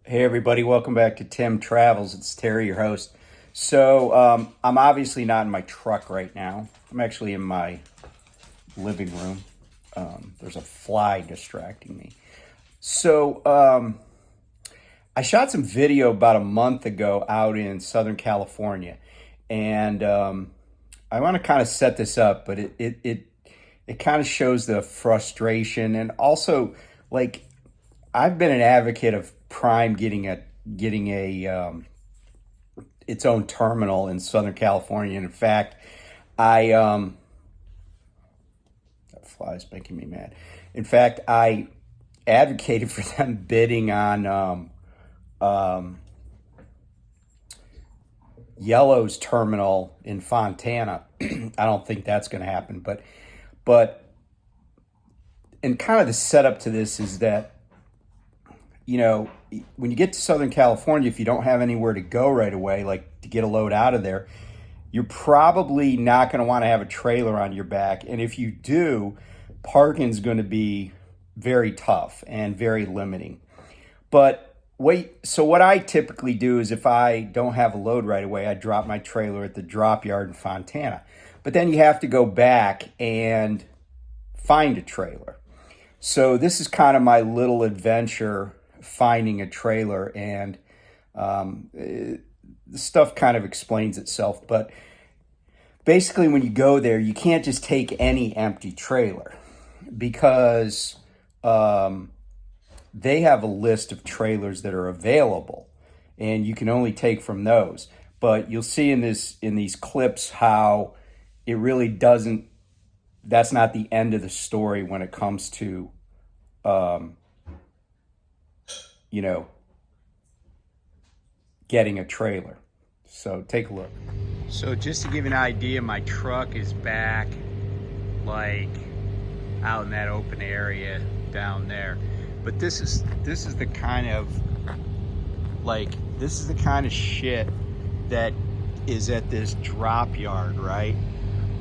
Hey everybody, welcome back to Tim Travels. It's Terry, your host. I'm obviously not in my truck right now. I'm actually in my living room. There's a fly distracting me. I shot some video about a month ago out in Southern California, and I want to kind of set this up, but it kind of shows the frustration, and also, like, I've been an advocate of Prime getting a its own terminal in Southern California. And in fact, that fly is making me mad. In fact, I advocated for them bidding on Yellow's terminal in Fontana. I don't think that's going to happen, but and kind of the setup to this is that, you know, when you get to Southern California, if you don't have anywhere to go right away, like to get a load out of there, you're probably not going to want to have a trailer on your back. And if you do, parking is going to be very tough and very limiting. But so what I typically do is, if I don't have a load right away, I drop my trailer at the drop yard in Fontana. But then you have to go back and find a trailer. So this is kind of my little adventure finding a trailer, and the stuff kind of explains itself. But basically, when you go there, you can't just take any empty trailer, because they have a list of trailers that are available, and you can only take from those. But you'll see in these clips how it really doesn't. That's not the end of the story when it comes to getting a trailer. So take a look. So just to give you an idea, my truck is back, like, out in that open area down there. But this is the kind of shit that is at this drop yard, right?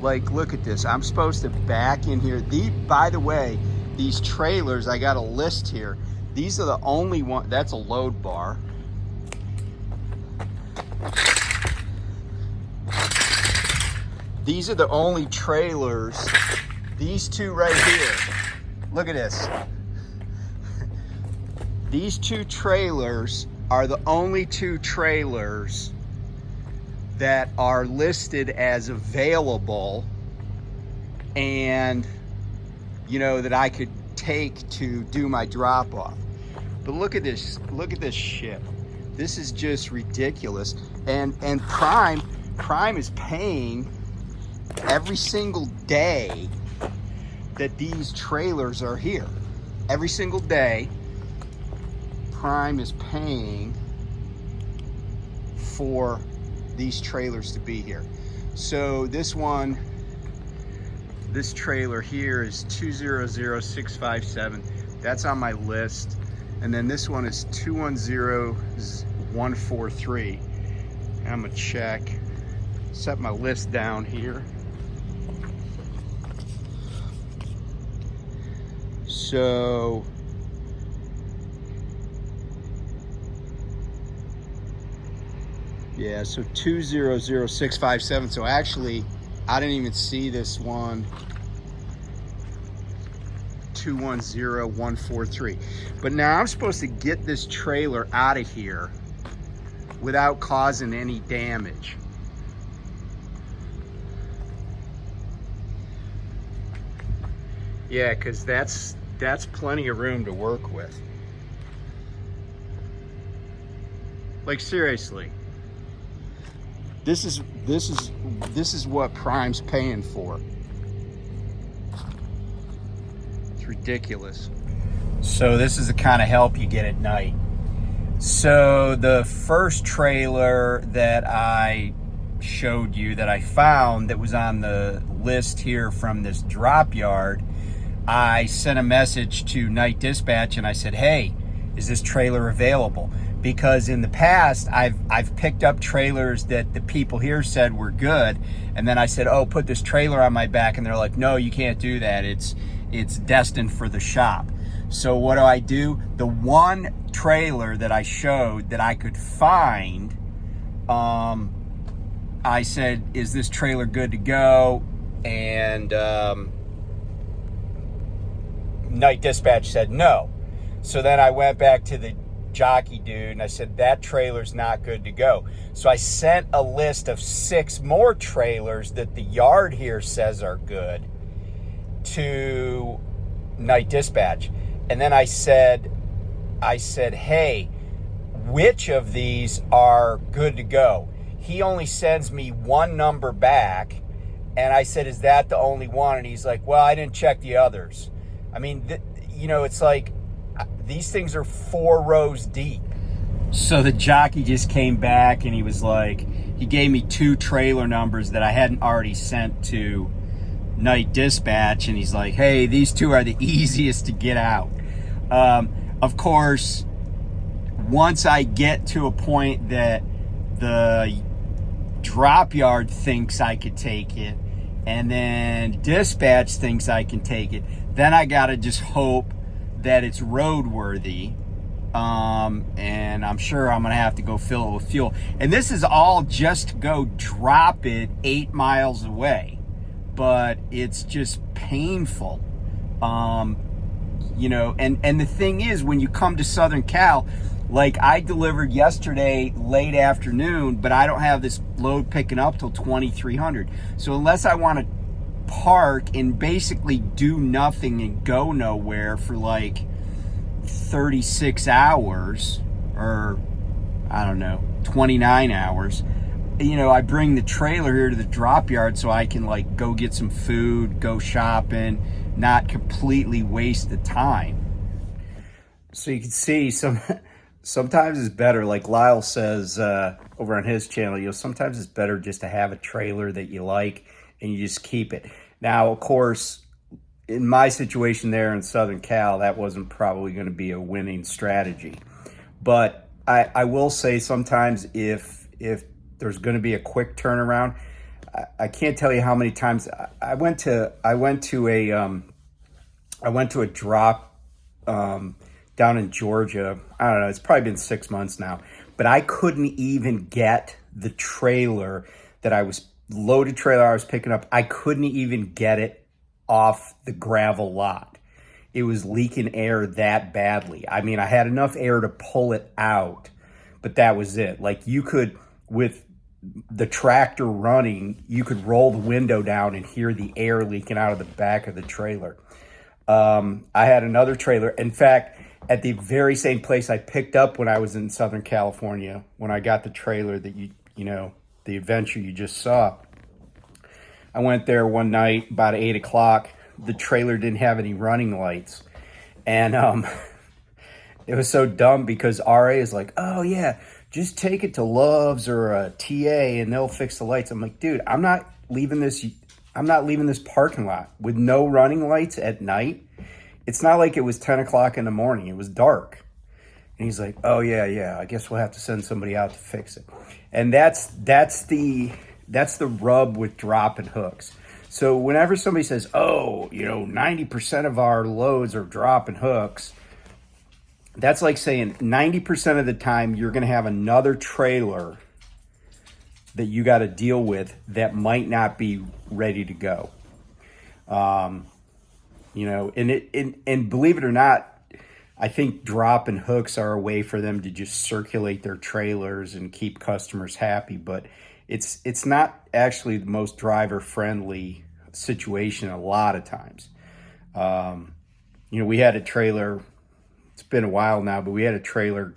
Like, look at this. I'm supposed to back in here. By the way, these trailers, I got a list here. These are the only one. That's a load bar. These are the only trailers. These two right here. Look at this. These two trailers are the only two trailers that are listed as available, and that I could take to do my drop off. But look at this shit. This is just ridiculous. And Prime is paying every single day that these trailers are here. Every single day, Prime is paying for these trailers to be here. So this trailer here is 210657. That's on my list. And then this one is 210143. And I'm gonna set my list down here. So yeah, so 210657. So actually, I didn't even see this one. 210143. But now I'm supposed to get this trailer out of here without causing any damage. Yeah, because that's plenty of room to work with. Like, seriously. This is what Prime's paying for. It's ridiculous. So this is the kind of help you get at night. So the first trailer that I showed you that I found that was on the list here from this drop yard, I sent a message to Night Dispatch and I said, hey, is this trailer available? Because in the past, I've picked up trailers that the people here said were good, and then I said, oh, put this trailer on my back, and they're like, no, you can't do that. It's destined for the shop. So what do? The one trailer that I showed that I could find, I said, is this trailer good to go? And Night Dispatch said no. So then I went back to the jockey dude and I said, that trailer's not good to go. So I sent a list of 6 more trailers that the yard here says are good to Night Dispatch. And then I said, hey, which of these are good to go? He only sends me one number back. And I said, is that the only one? And he's like, well, I didn't check the others. I mean, it's like these things are 4 rows deep. So the jockey just came back and he was like, he gave me 2 trailer numbers that I hadn't already sent to Night Dispatch. And he's like, hey, these 2 are the easiest to get out. Of course, once I get to a point that the drop yard thinks I could take it, and then dispatch thinks I can take it, then I gotta just hope that it's roadworthy. And I'm sure I'm gonna have to go fill it with fuel. And this is all just to go drop it 8 miles away, but it's just painful. And the thing is, when you come to Southern Cal, like I delivered yesterday late afternoon, but I don't have this load picking up till 2300. So unless I want to park and basically do nothing and go nowhere for like 36 hours or I don't know, 29 hours, I bring the trailer here to the drop yard so I can like go get some food, go shopping, not completely waste the time. So you can see sometimes it's better, like Lyle says over on his channel, sometimes it's better just to have a trailer that you like and you just keep it. Now, of course, in my situation there in Southern Cal, that wasn't probably going to be a winning strategy. But I will say sometimes if there's going to be a quick turnaround, I can't tell you how many times I went to a drop down in Georgia. I don't know, it's probably been 6 months now, but I couldn't even get the trailer that I was picking up. I couldn't even get it off the gravel lot. It was leaking air that badly. I mean, I had enough air to pull it out, but that was it. Like you could, with the tractor running, you could roll the window down and hear the air leaking out of the back of the trailer. I had another trailer. In fact, at the very same place I picked up when I was in Southern California, when I got the trailer that the adventure you just saw, I went there one night about 8 o'clock. The trailer didn't have any running lights. And it was so dumb because RA is like, oh yeah, just take it to Love's or a TA and they'll fix the lights. I'm like, dude, I'm not leaving this parking lot with no running lights at night. It's not like it was 10 o'clock in the morning. It was dark. And he's like, oh yeah, I guess we'll have to send somebody out to fix it. And that's the rub with drop and hooks. So whenever somebody says, oh, 90% of our loads are drop and hooks, that's like saying 90% of the time you're going to have another trailer that you got to deal with that might not be ready to go. And believe it or not, I think drop and hooks are a way for them to just circulate their trailers and keep customers happy, but it's not actually the most driver friendly situation a lot of times. We had a trailer, it's been a while now, but we had a trailer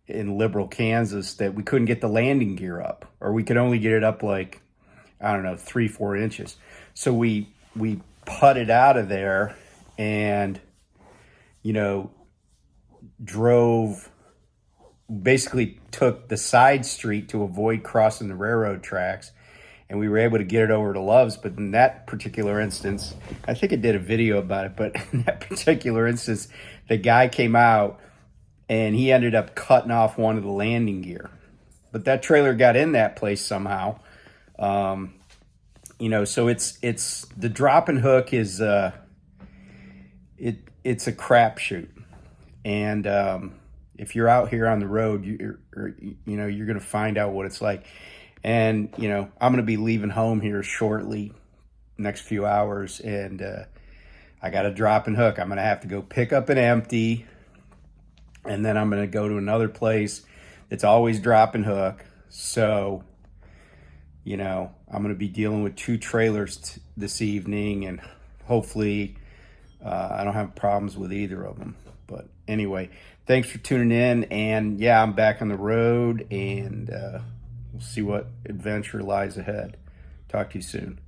in Liberal, Kansas that we couldn't get the landing gear up, or we could only get it up like, 3-4 inches. So we putted out of there and, basically took the side street to avoid crossing the railroad tracks. And we were able to get it over to Love's. But in that particular instance, I think I did a video about it, but in that particular instance, the guy came out and he ended up cutting off one of the landing gear. But that trailer got in that place somehow. So it's the drop and hook is, it's a crapshoot. And if you're out here on the road, you're going to find out what it's like. And I'm going to be leaving home here shortly, next few hours, and I got a drop and hook. I'm going to have to go pick up an empty, and then I'm going to go to another place that's always drop and hook. So, I'm going to be dealing with 2 trailers this evening, and hopefully I don't have problems with either of them. But anyway, thanks for tuning in. And yeah, I'm back on the road, and we'll see what adventure lies ahead. Talk to you soon.